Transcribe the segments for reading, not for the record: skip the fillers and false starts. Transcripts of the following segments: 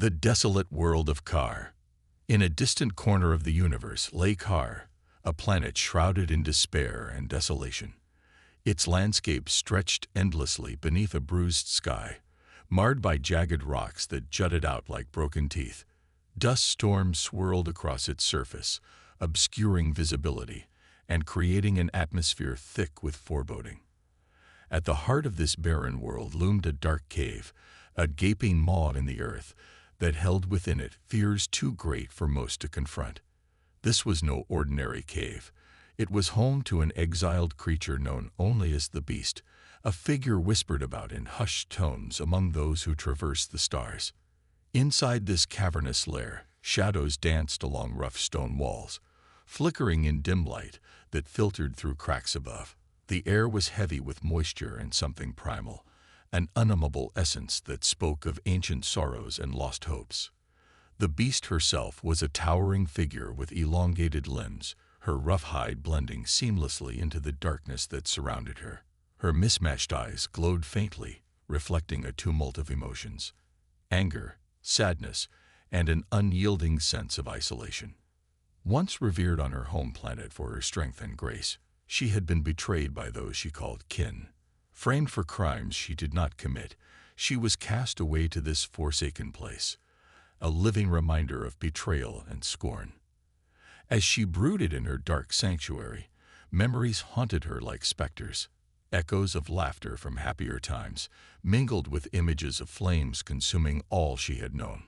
The desolate world of Kar. In a distant corner of the universe lay Kar, a planet shrouded in despair and desolation. Its landscape stretched endlessly beneath a bruised sky, marred by jagged rocks that jutted out like broken teeth. Dust storms swirled across its surface, obscuring visibility and creating an atmosphere thick with foreboding. At the heart of this barren world loomed a dark cave, a gaping maw in the earth that held within it fears too great for most to confront. This was no ordinary cave. It was home to an exiled creature known only as the Beast, a figure whispered about in hushed tones among those who traversed the stars. Inside this cavernous lair, shadows danced along rough stone walls, flickering in dim light that filtered through cracks above. The air was heavy with moisture and something primal, an unaimable essence that spoke of ancient sorrows and lost hopes. The Beast herself was a towering figure with elongated limbs, her rough hide blending seamlessly into the darkness that surrounded her. Her mismatched eyes glowed faintly, reflecting a tumult of emotions: anger, sadness, and an unyielding sense of isolation. Once revered on her home planet for her strength and grace, she had been betrayed by those she called kin. Framed for crimes she did not commit, she was cast away to this forsaken place, a living reminder of betrayal and scorn. As she brooded in her dark sanctuary, memories haunted her like specters. Echoes of laughter from happier times mingled with images of flames consuming all she had known.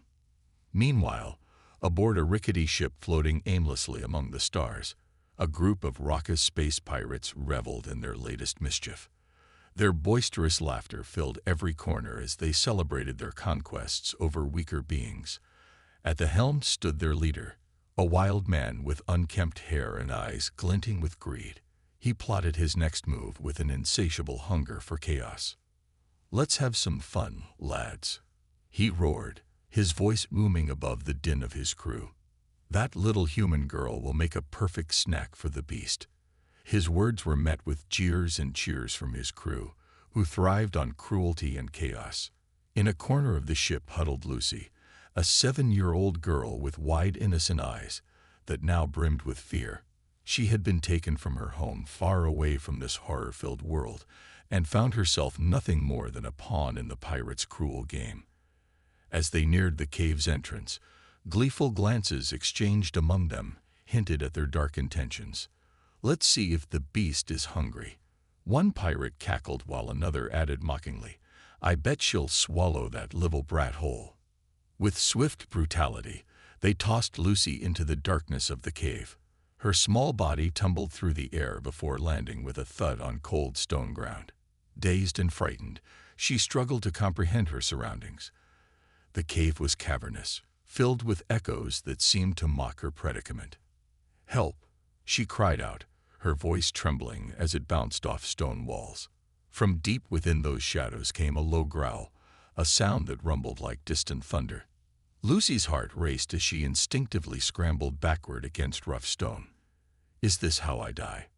Meanwhile, aboard a rickety ship floating aimlessly among the stars, a group of raucous space pirates reveled in their latest mischief. Their boisterous laughter filled every corner as they celebrated their conquests over weaker beings. At the helm stood their leader, a wild man with unkempt hair and eyes glinting with greed. He plotted his next move with an insatiable hunger for chaos. "Let's have some fun, lads," he roared, his voice booming above the din of his crew. "That little human girl will make a perfect snack for the Beast." His words were met with jeers and cheers from his crew, who thrived on cruelty and chaos. In a corner of the ship huddled Lucy, a 7-year-old girl with wide, innocent eyes that now brimmed with fear. She had been taken from her home far away from this horror-filled world and found herself nothing more than a pawn in the pirates' cruel game. As they neared the cave's entrance, gleeful glances exchanged among them hinted at their dark intentions. "Let's see if the Beast is hungry." One pirate cackled while another added mockingly, "I bet she'll swallow that little brat whole." With swift brutality, they tossed Lucy into the darkness of the cave. Her small body tumbled through the air before landing with a thud on cold stone ground. Dazed and frightened, she struggled to comprehend her surroundings. The cave was cavernous, filled with echoes that seemed to mock her predicament. "Help!" she cried out, her voice trembling as it bounced off stone walls. From deep within those shadows came a low growl, a sound that rumbled like distant thunder. Lucy's heart raced as she instinctively scrambled backward against rough stone. "Is this how I die?"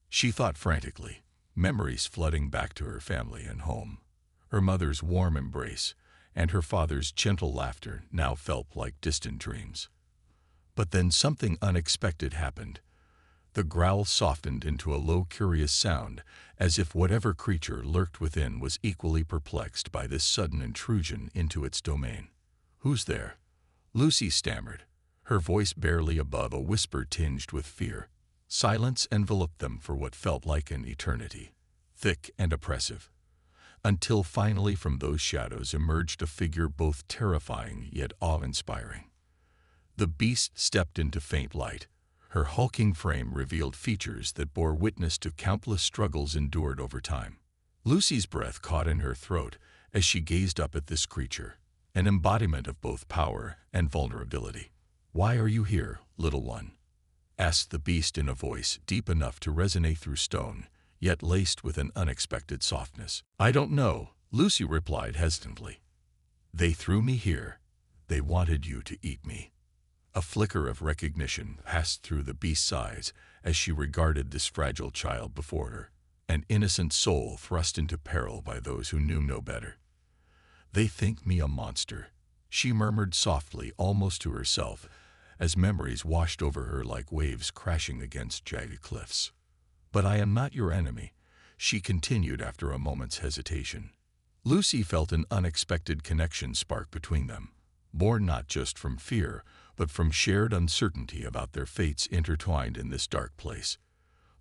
she thought frantically, memories flooding back to her family and home. Her mother's warm embrace and her father's gentle laughter now felt like distant dreams. But then something unexpected happened. The growl softened into a low, curious sound, as if whatever creature lurked within was equally perplexed by this sudden intrusion into its domain. "Who's there?" Lucy stammered, her voice barely above a whisper tinged with fear. Silence enveloped them for what felt like an eternity, thick and oppressive, until finally from those shadows emerged a figure both terrifying yet awe-inspiring. The Beast stepped into faint light. Her hulking frame revealed features that bore witness to countless struggles endured over time. Lucy's breath caught in her throat as she gazed up at this creature, an embodiment of both power and vulnerability. "Why are you here, little one?" asked the Beast in a voice deep enough to resonate through stone, yet laced with an unexpected softness. "I don't know," Lucy replied hesitantly. "They threw me here. They wanted you to eat me." A flicker of recognition passed through the Beast's eyes as she regarded this fragile child before her, an innocent soul thrust into peril by those who knew no better. "They think me a monster," she murmured softly, almost to herself, as memories washed over her like waves crashing against jagged cliffs. "But I am not your enemy," she continued after a moment's hesitation. Lucy felt an unexpected connection spark between them, born not just from fear, but from shared uncertainty about their fates intertwined in this dark place.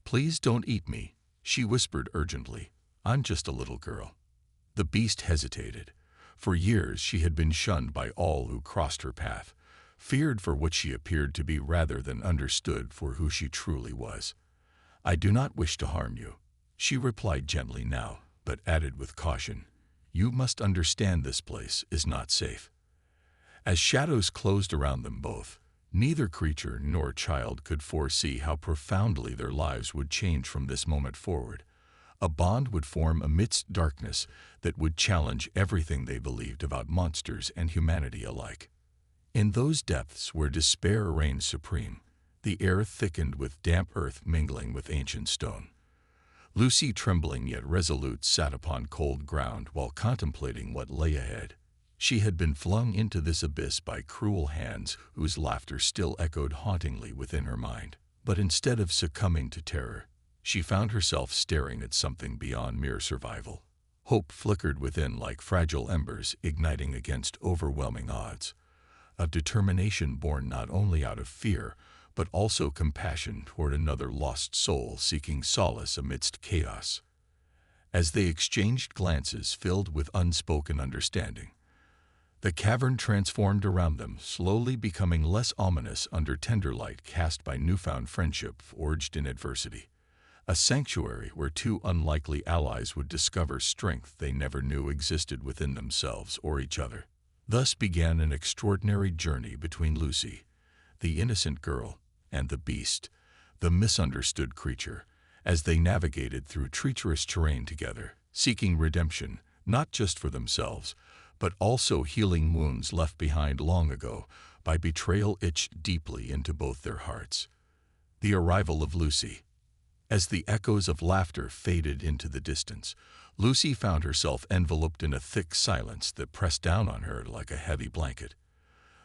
"Please don't eat me," she whispered urgently. "I'm just a little girl." The beast hesitated. For years she had been shunned by all who crossed her path, feared for what she appeared to be rather than understood for who she truly was. "I do not wish to harm you," she replied gently now, but added with caution, "You must understand this place is not safe." As shadows closed around them both, neither creature nor child could foresee how profoundly their lives would change from this moment forward. A bond would form amidst darkness that would challenge everything they believed about monsters and humanity alike. In those depths where despair reigned supreme, the air thickened with damp earth mingling with ancient stone. Lucy, trembling yet resolute, sat upon cold ground while contemplating what lay ahead. She had been flung into this abyss by cruel hands whose laughter still echoed hauntingly within her mind. But instead of succumbing to terror, she found herself staring at something beyond mere survival. Hope flickered within like fragile embers igniting against overwhelming odds. A determination born not only out of fear, but also compassion toward another lost soul seeking solace amidst chaos. As they exchanged glances filled with unspoken understanding, the cavern transformed around them, slowly becoming less ominous under tender light cast by newfound friendship forged in adversity. A sanctuary where two unlikely allies would discover strength they never knew existed within themselves or each other. Thus began an extraordinary journey between Lucy, the innocent girl, and the beast, the misunderstood creature, as they navigated through treacherous terrain together, seeking redemption, not just for themselves, but also healing wounds left behind long ago by betrayal itched deeply into both their hearts. The arrival of Lucy. As the echoes of laughter faded into the distance, Lucy found herself enveloped in a thick silence that pressed down on her like a heavy blanket.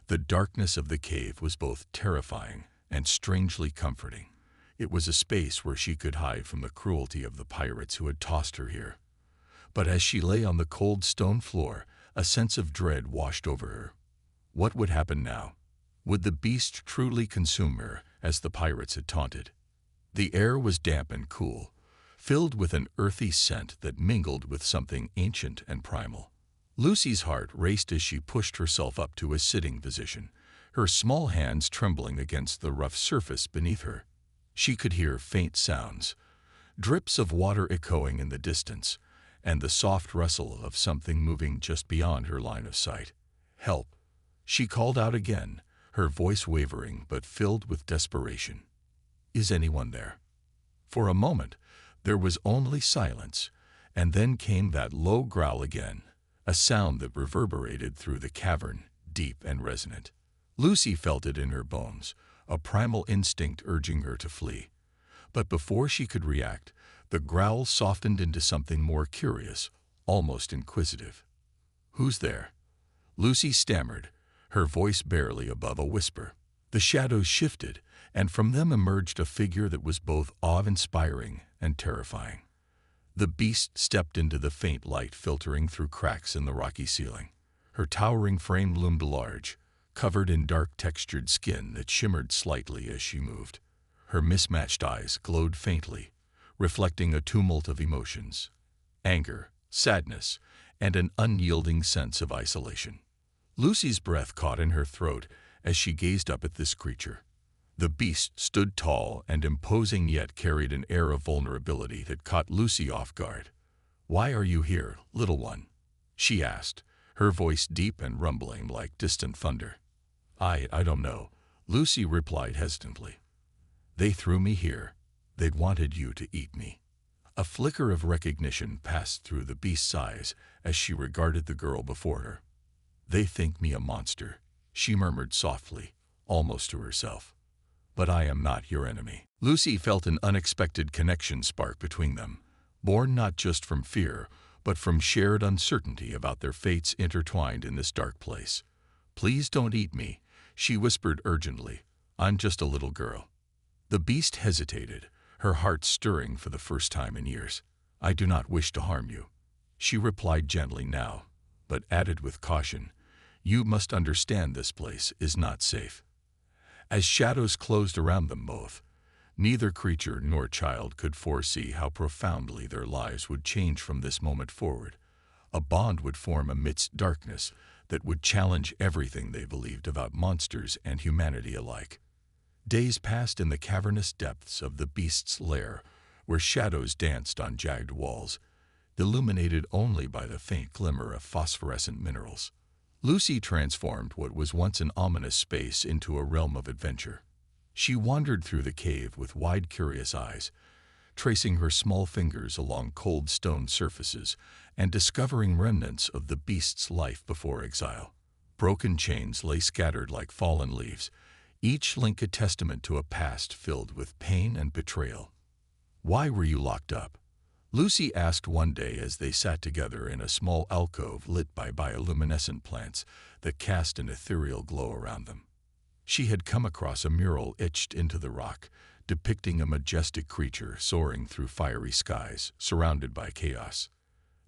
The darkness of the cave was both terrifying and strangely comforting. It was a space where she could hide from the cruelty of the pirates who had tossed her here. But as she lay on the cold stone floor, a sense of dread washed over her. What would happen now? Would the beast truly consume her, as the pirates had taunted? The air was damp and cool, filled with an earthy scent that mingled with something ancient and primal. Lucy's heart raced as she pushed herself up to a sitting position, her small hands trembling against the rough surface beneath her. She could hear faint sounds, drips of water echoing in the distance, and the soft rustle of something moving just beyond her line of sight. "Help!" she called out again, her voice wavering but filled with desperation. "Is anyone there?" For a moment, there was only silence, and then came that low growl again, a sound that reverberated through the cavern, deep and resonant. Lucy felt it in her bones, a primal instinct urging her to flee. But before she could react, the growl softened into something more curious, almost inquisitive. "Who's there?" Lucy stammered, her voice barely above a whisper. The shadows shifted, and from them emerged a figure that was both awe-inspiring and terrifying. The beast stepped into the faint light filtering through cracks in the rocky ceiling. Her towering frame loomed large, covered in dark textured skin that shimmered slightly as she moved. Her mismatched eyes glowed faintly, reflecting a tumult of emotions: anger, sadness, and an unyielding sense of isolation. Lucy's breath caught in her throat as she gazed up at this creature. The beast stood tall and imposing, yet carried an air of vulnerability that caught Lucy off guard. "Why are you here, little one?" she asked, her voice deep and rumbling like distant thunder. I don't know," Lucy replied hesitantly. "They threw me here. They'd wanted you to eat me." A flicker of recognition passed through the beast's eyes as she regarded the girl before her. "They think me a monster," she murmured softly, almost to herself. "But I am not your enemy." Lucy felt an unexpected connection spark between them, born not just from fear, but from shared uncertainty about their fates intertwined in this dark place. "Please don't eat me," she whispered urgently. "I'm just a little girl." The beast hesitated, her heart stirring for the first time in years. "I do not wish to harm you," she replied gently now, but added with caution, "You must understand this place is not safe." As shadows closed around them both, neither creature nor child could foresee how profoundly their lives would change from this moment forward. A bond would form amidst darkness that would challenge everything they believed about monsters and humanity alike. Days passed in the cavernous depths of the beast's lair, where shadows danced on jagged walls, illuminated only by the faint glimmer of phosphorescent minerals. Lucy transformed what was once an ominous space into a realm of adventure. She wandered through the cave with wide, curious eyes, tracing her small fingers along cold stone surfaces and discovering remnants of the beast's life before exile. Broken chains lay scattered like fallen leaves, each link a testament to a past filled with pain and betrayal. "Why were you locked up?" Lucy asked one day as they sat together in a small alcove lit by bioluminescent plants that cast an ethereal glow around them. She had come across a mural etched into the rock, depicting a majestic creature soaring through fiery skies, surrounded by chaos.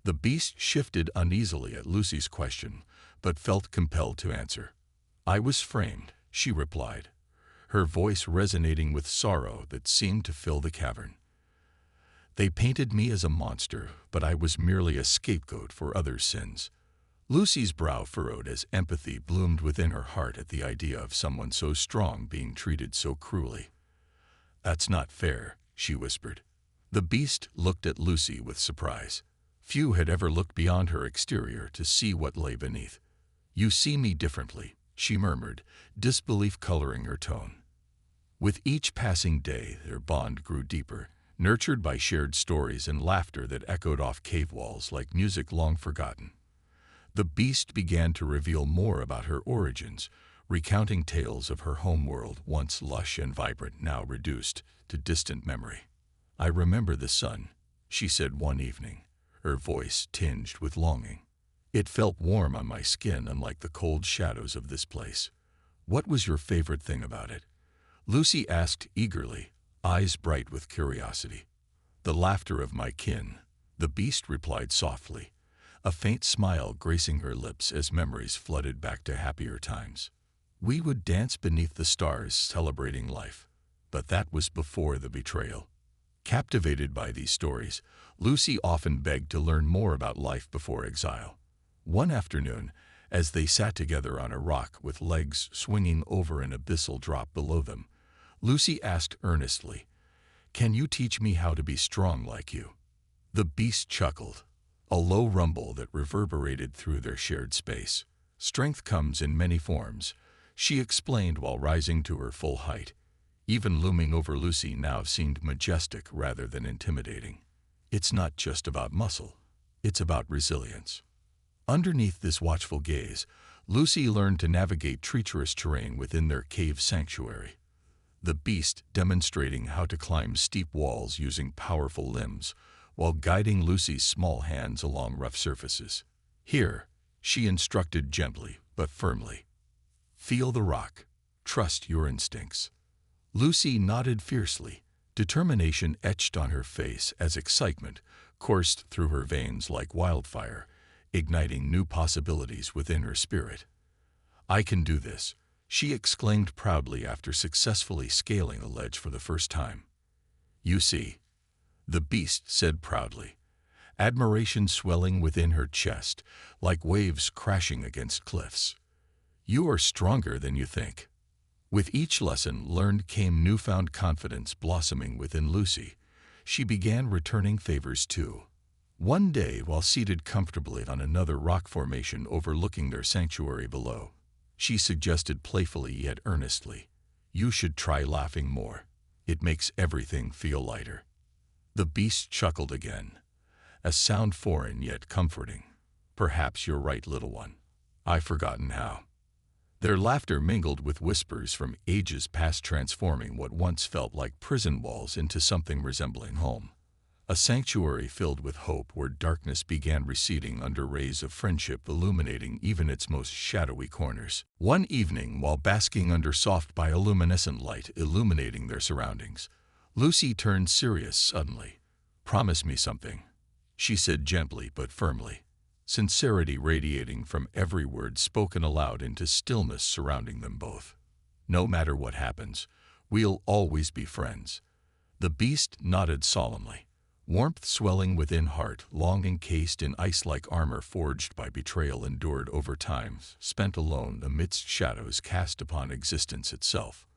The beast shifted uneasily at Lucy's question, but felt compelled to answer. "I was framed," she replied, her voice resonating with sorrow that seemed to fill the cavern. "They painted me as a monster, but I was merely a scapegoat for others' sins." Lucy's brow furrowed as empathy bloomed within her heart at the idea of someone so strong being treated so cruelly. "That's not fair," she whispered. The beast looked at Lucy with surprise. Few had ever looked beyond her exterior to see what lay beneath. "You see me differently," she murmured, disbelief coloring her tone. With each passing day, their bond grew deeper, nurtured by shared stories and laughter that echoed off cave walls like music long forgotten. The beast began to reveal more about her origins, recounting tales of her homeworld, once lush and vibrant, now reduced to distant memory. "I remember the sun," she said one evening, her voice tinged with longing. "It felt warm on my skin, unlike the cold shadows of this place." "What was your favorite thing about it?" Lucy asked eagerly, eyes bright with curiosity. "The laughter of my kin," the beast replied softly, a faint smile gracing her lips as memories flooded back to happier times. "We would dance beneath the stars celebrating life, but that was before the betrayal." Captivated by these stories, Lucy often begged to learn more about life before exile. One afternoon, as they sat together on a rock with legs swinging over an abyssal drop below them, Lucy asked earnestly, "Can you teach me how to be strong like you?" The beast chuckled, a low rumble that reverberated through their shared space. "Strength comes in many forms," she explained while rising to her full height. Even looming over Lucy now seemed majestic rather than intimidating. "It's not just about muscle, it's about resilience." Underneath this watchful gaze, Lucy learned to navigate treacherous terrain within their cave sanctuary. The beast demonstrating how to climb steep walls using powerful limbs, while guiding Lucy's small hands along rough surfaces. "Here," she instructed gently but firmly. "Feel the rock. Trust your instincts." Lucy nodded fiercely, determination etched on her face as excitement coursed through her veins like wildfire, igniting new possibilities within her spirit. "I can do this," she exclaimed proudly after successfully scaling a ledge for the first time. "You see," the beast said proudly, admiration swelling within her chest like waves crashing against cliffs. "You are stronger than you think." With each lesson learned came newfound confidence blossoming within Lucy. She began returning favors too. One day, while seated comfortably on another rock formation overlooking their sanctuary below, she suggested playfully yet earnestly, "You should try laughing more. It makes everything feel lighter." The beast chuckled again, a sound foreign yet comforting. "Perhaps you're right, little one. I've forgotten how." Their laughter mingled with whispers from ages past, transforming what once felt like prison walls into something resembling home. a sanctuary filled with hope where darkness began receding under rays of friendship illuminating even its most shadowy corners. One evening, while basking under soft bioluminescent light illuminating their surroundings, Lucy turned serious suddenly. "Promise me something," she said gently but firmly, sincerity radiating from every word spoken aloud into stillness surrounding them both. "No matter what happens, we'll always be friends." The beast nodded solemnly, warmth swelling within heart long encased in ice-like armor forged by betrayal endured over time, spent alone amidst shadows cast upon existence itself.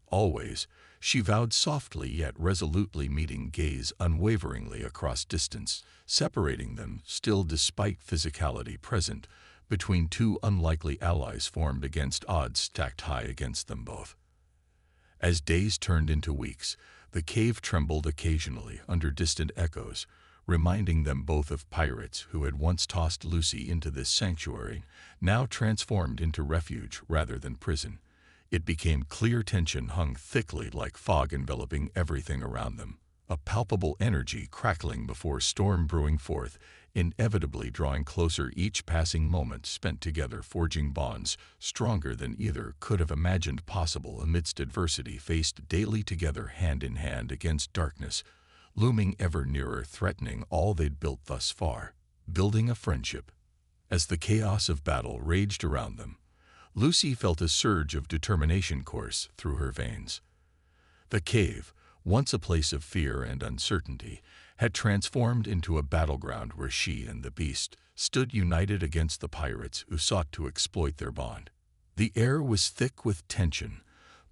Always, she vowed softly yet resolutely, meeting gaze unwaveringly across distance, separating them still despite physicality present between two unlikely allies formed against odds stacked high against them both. As days turned into weeks, the cave trembled occasionally under distant echoes, reminding them both of pirates who had once tossed Lucy into this sanctuary, now transformed into refuge rather than prison. It became clear tension hung thickly like fog enveloping everything around them, a palpable energy crackling before storm brewing forth, inevitably drawing closer each passing moment spent together, forging bonds stronger than either could have imagined possible amidst adversity, faced daily together hand in hand against darkness, looming ever nearer, threatening all they'd built thus far, building a friendship. As the chaos of battle raged around them, Lucy felt a surge of determination course through her veins. The cave, once a place of fear and uncertainty, had transformed into a battleground where she and the beast stood united against the pirates who sought to exploit their bond. The air was thick with tension,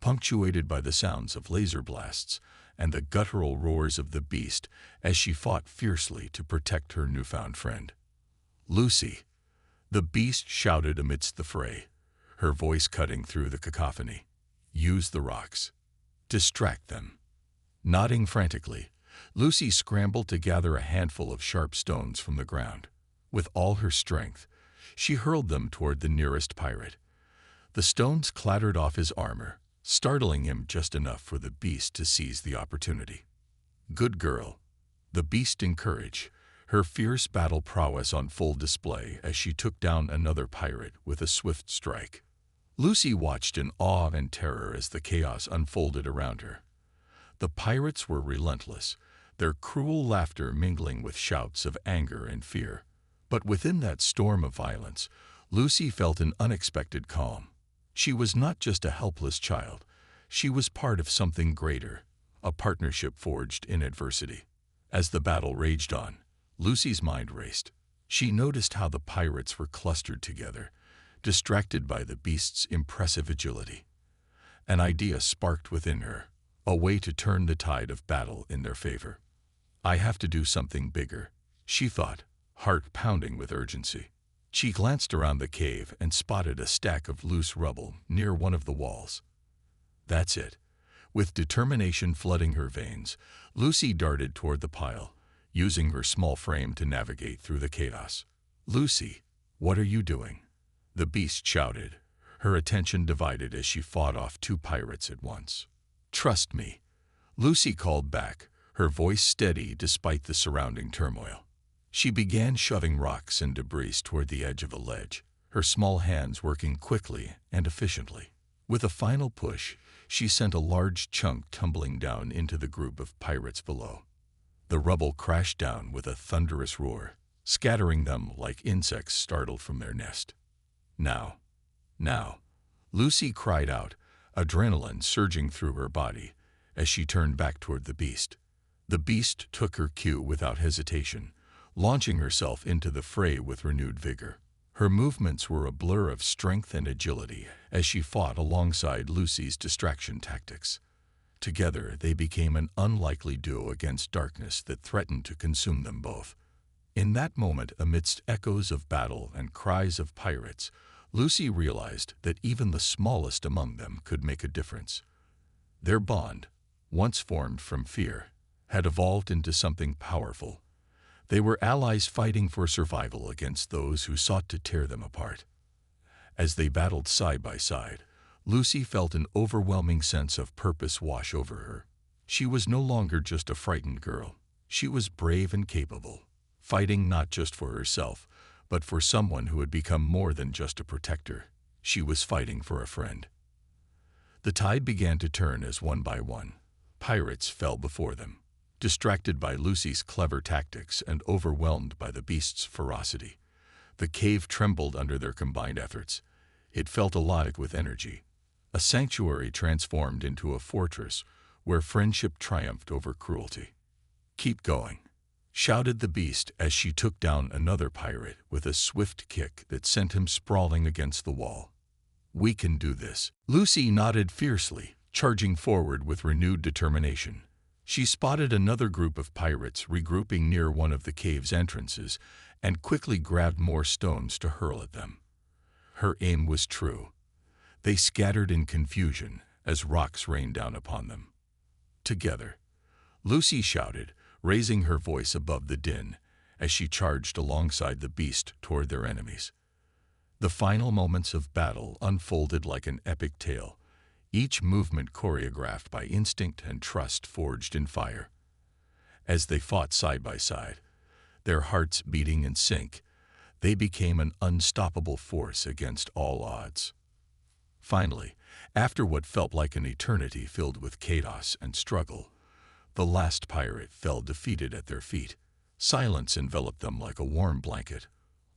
punctuated by the sounds of laser blasts and the guttural roars of the beast as she fought fiercely to protect her newfound friend. "Lucy!" the beast shouted amidst the fray, her voice cutting through the cacophony. "Use the rocks. Distract them." Nodding frantically, Lucy scrambled to gather a handful of sharp stones from the ground. With all her strength, she hurled them toward the nearest pirate. The stones clattered off his armor, startling him just enough for the beast to seize the opportunity. "Good girl," the beast encouraged, her fierce battle prowess on full display as she took down another pirate with a swift strike. Lucy watched in awe and terror as the chaos unfolded around her. The pirates were relentless, their cruel laughter mingling with shouts of anger and fear. But within that storm of violence, Lucy felt an unexpected calm. She was not just a helpless child, she was part of something greater, a partnership forged in adversity. As the battle raged on, Lucy's mind raced. She noticed how the pirates were clustered together, distracted by the beast's impressive agility. An idea sparked within her, a way to turn the tide of battle in their favor. "I have to do something bigger," she thought, heart pounding with urgency. She glanced around the cave and spotted a stack of loose rubble near one of the walls. "That's it." With determination flooding her veins, Lucy darted toward the pile, using her small frame to navigate through the chaos. "Lucy, what are you doing?" the beast shouted, her attention divided as she fought off two pirates at once. "Trust me," Lucy called back, her voice steady despite the surrounding turmoil. She began shoving rocks and debris toward the edge of a ledge, her small hands working quickly and efficiently. With a final push, she sent a large chunk tumbling down into the group of pirates below. The rubble crashed down with a thunderous roar, scattering them like insects startled from their nest. Now, Lucy cried out, adrenaline surging through her body as she turned back toward the beast. The beast took her cue without hesitation, launching herself into the fray with renewed vigor. Her movements were a blur of strength and agility as she fought alongside Lucy's distraction tactics. Together, they became an unlikely duo against darkness that threatened to consume them both. In that moment, amidst echoes of battle and cries of pirates, Lucy realized that even the smallest among them could make a difference. Their bond, once formed from fear, had evolved into something powerful. They were allies fighting for survival against those who sought to tear them apart. As they battled side by side, Lucy felt an overwhelming sense of purpose wash over her. She was no longer just a frightened girl. She was brave and capable, fighting not just for herself, but for someone who had become more than just a protector. She was fighting for a friend. The tide began to turn as one by one pirates fell before them, distracted by Lucy's clever tactics and overwhelmed by the beast's ferocity. The cave trembled under their combined efforts. It felt alive with energy, a sanctuary transformed into a fortress where friendship triumphed over cruelty. "Keep going," shouted the beast as she took down another pirate with a swift kick that sent him sprawling against the wall. "We can do this." Lucy nodded fiercely, charging forward with renewed determination. She spotted another group of pirates regrouping near one of the cave's entrances and quickly grabbed more stones to hurl at them. Her aim was true. They scattered in confusion as rocks rained down upon them. Together, Lucy shouted, raising her voice above the din as she charged alongside the beast toward their enemies. The final moments of battle unfolded like an epic tale, each movement choreographed by instinct and trust forged in fire. As they fought side by side, their hearts beating in sync, they became an unstoppable force against all odds. Finally, after what felt like an eternity filled with chaos and struggle, the last pirate fell defeated at their feet. Silence enveloped them like a warm blanket.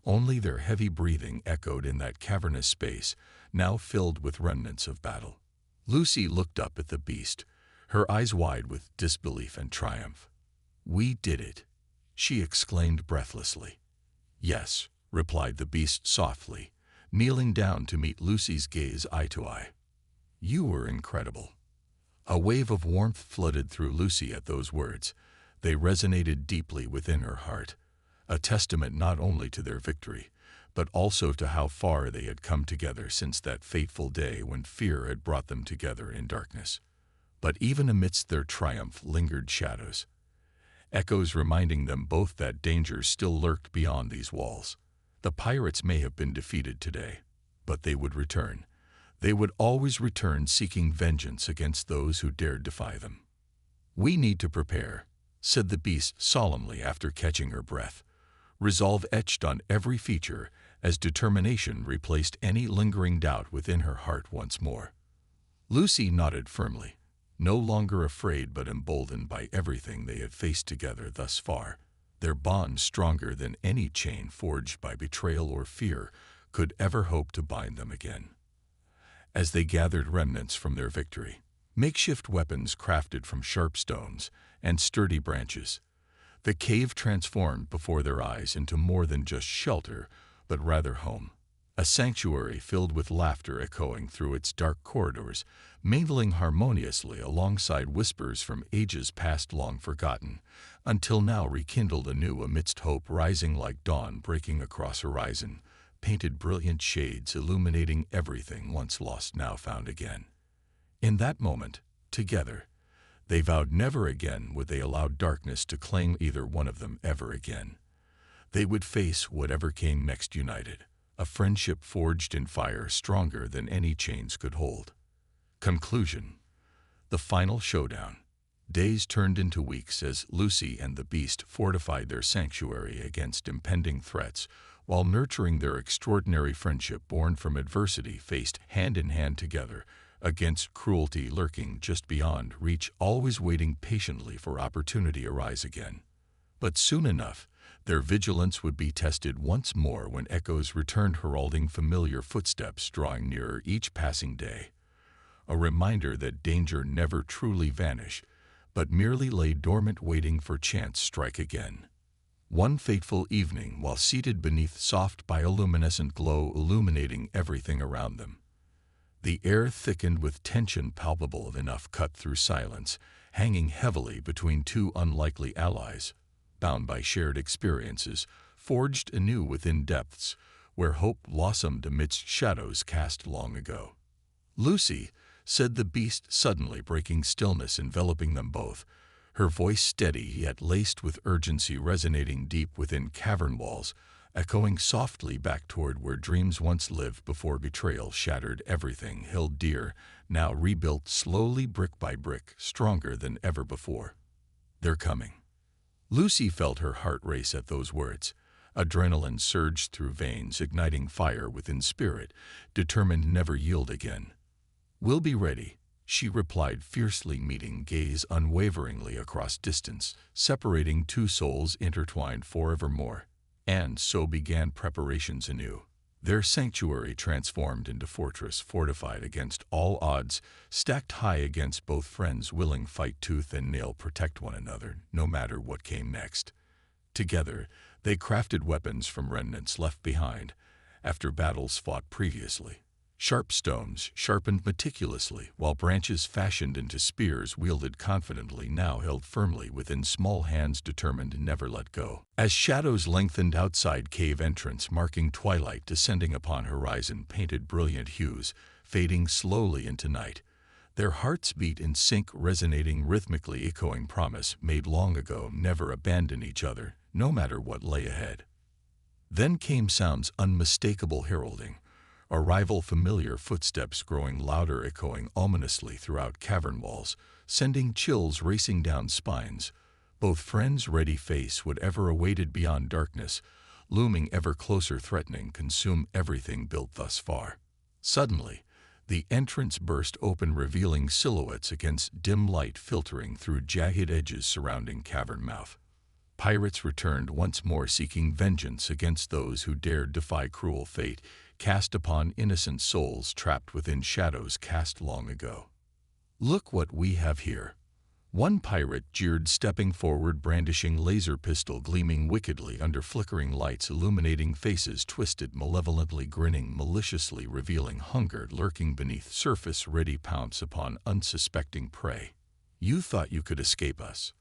Only their heavy breathing echoed in that cavernous space, now filled with remnants of battle. Lucy looked up at the beast, her eyes wide with disbelief and triumph. "We did it," she exclaimed breathlessly. "Yes," replied the beast softly, kneeling down to meet Lucy's gaze eye to eye. "You were incredible." A wave of warmth flooded through Lucy at those words. They resonated deeply within her heart, a testament not only to their victory, but also to how far they had come together since that fateful day when fear had brought them together in darkness. But even amidst their triumph lingered shadows, echoes reminding them both that danger still lurked beyond these walls. The pirates may have been defeated today, but they would return. They would always return, seeking vengeance against those who dared defy them. "We need to prepare," said the beast solemnly after catching her breath, resolve etched on every feature as determination replaced any lingering doubt within her heart once more. Lucy nodded firmly, no longer afraid but emboldened by everything they had faced together thus far, their bond stronger than any chain forged by betrayal or fear could ever hope to bind them again. As they gathered remnants from their victory, makeshift weapons crafted from sharp stones and sturdy branches, the cave transformed before their eyes into more than just shelter, but rather home. A sanctuary filled with laughter echoing through its dark corridors, mingling harmoniously alongside whispers from ages past long forgotten, until now rekindled anew amidst hope rising like dawn breaking across horizon, painted brilliant shades illuminating everything once lost now found again. In that moment, together, they vowed never again would they allow darkness to claim either one of them ever again. They would face whatever came next united, a friendship forged in fire stronger than any chains could hold. Conclusion. The final showdown. Days turned into weeks as Lucy and the beast fortified their sanctuary against impending threats, while nurturing their extraordinary friendship born from adversity faced hand in hand together, against cruelty lurking just beyond reach, always waiting patiently for opportunity arise again. But soon enough, their vigilance would be tested once more when echoes returned heralding familiar footsteps drawing nearer each passing day. A reminder that danger never truly vanished, but merely lay dormant waiting for chance strike again. One fateful evening, while seated beneath soft bioluminescent glow illuminating everything around them, the air thickened with tension palpable enough cut through silence, hanging heavily between two unlikely allies, bound by shared experiences, forged anew within depths where hope blossomed amidst shadows cast long ago. "Lucy," said the beast suddenly, breaking stillness enveloping them both, her voice steady yet laced with urgency resonating deep within cavern walls, echoing softly back toward where dreams once lived before betrayal shattered everything held dear, now rebuilt slowly brick by brick, stronger than ever before. "They're coming." Lucy felt her heart race at those words. Adrenaline surged through veins, igniting fire within spirit, determined never yield again. "We'll be ready," she replied fiercely, meeting gaze unwaveringly across distance, separating two souls intertwined forevermore. And so began preparations anew. Their sanctuary transformed into fortress fortified against all odds, stacked high against both friends willing fight tooth and nail protect one another, no matter what came next. Together, they crafted weapons from remnants left behind after battles fought previously. Sharp stones, sharpened meticulously, while branches fashioned into spears wielded confidently now held firmly within small hands determined never let go. As shadows lengthened outside cave entrance, marking twilight descending upon horizon painted brilliant hues, fading slowly into night, their hearts beat in sync, resonating rhythmically, echoing promise made long ago never abandon each other, no matter what lay ahead. Then came sounds unmistakable heralding. Arrival, familiar footsteps growing louder, echoing ominously throughout cavern walls, sending chills racing down spines. Both friends ready face whatever awaited beyond darkness, looming ever closer, threatening consume everything built thus far. Suddenly, the entrance burst open, revealing silhouettes against dim light filtering through jagged edges surrounding cavern mouth. Pirates returned once more, seeking vengeance against those who dared defy cruel fate, cast upon innocent souls trapped within shadows cast long ago. "Look what we have here," one pirate jeered, stepping forward, brandishing laser pistol gleaming wickedly under flickering lights, illuminating faces twisted, malevolently grinning, maliciously revealing hunger lurking beneath surface, ready pounce upon unsuspecting prey. "You thought you could escape us."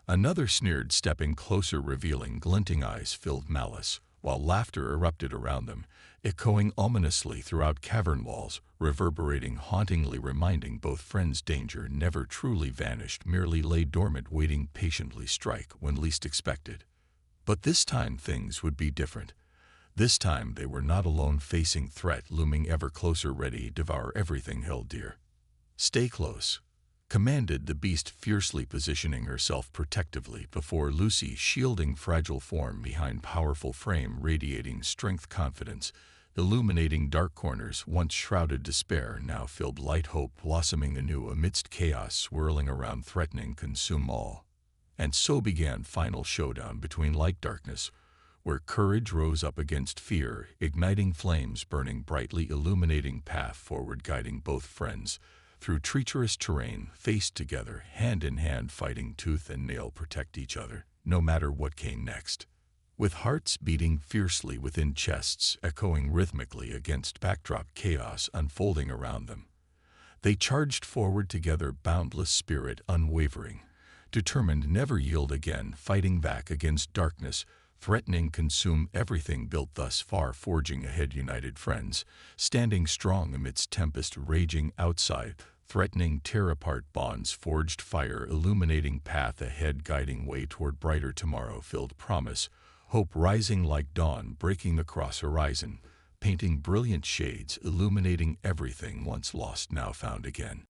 Another sneered, stepping closer, revealing glinting eyes filled malice, while laughter erupted around them, echoing ominously throughout cavern walls, reverberating hauntingly, reminding both friends danger never truly vanished, merely lay dormant, waiting patiently strike when least expected. But this time things would be different. This time they were not alone, facing threat looming ever closer, ready to devour everything held dear. "Stay close," commanded the beast, fiercely positioning herself protectively before Lucy, shielding fragile form behind powerful frame, radiating strength, confidence, illuminating dark corners once shrouded despair, now filled light, hope blossoming anew amidst chaos swirling around, threatening consume all. And so began final showdown between light darkness, where courage rose up against fear, igniting flames burning brightly, illuminating path forward, guiding both friends through treacherous terrain, faced together, hand in hand, fighting tooth and nail protect each other, no matter what came next. With hearts beating fiercely within chests, echoing rhythmically against backdrop chaos unfolding around them, they charged forward together, boundless spirit unwavering, determined never yield again, fighting back against darkness, threatening consume everything built thus far, forging ahead united friends, standing strong amidst tempest raging outside, threatening tear apart bonds, forged fire illuminating path ahead, guiding way toward brighter tomorrow, filled promise, hope rising like dawn, breaking across horizon, painting brilliant shades, illuminating everything once lost now found again.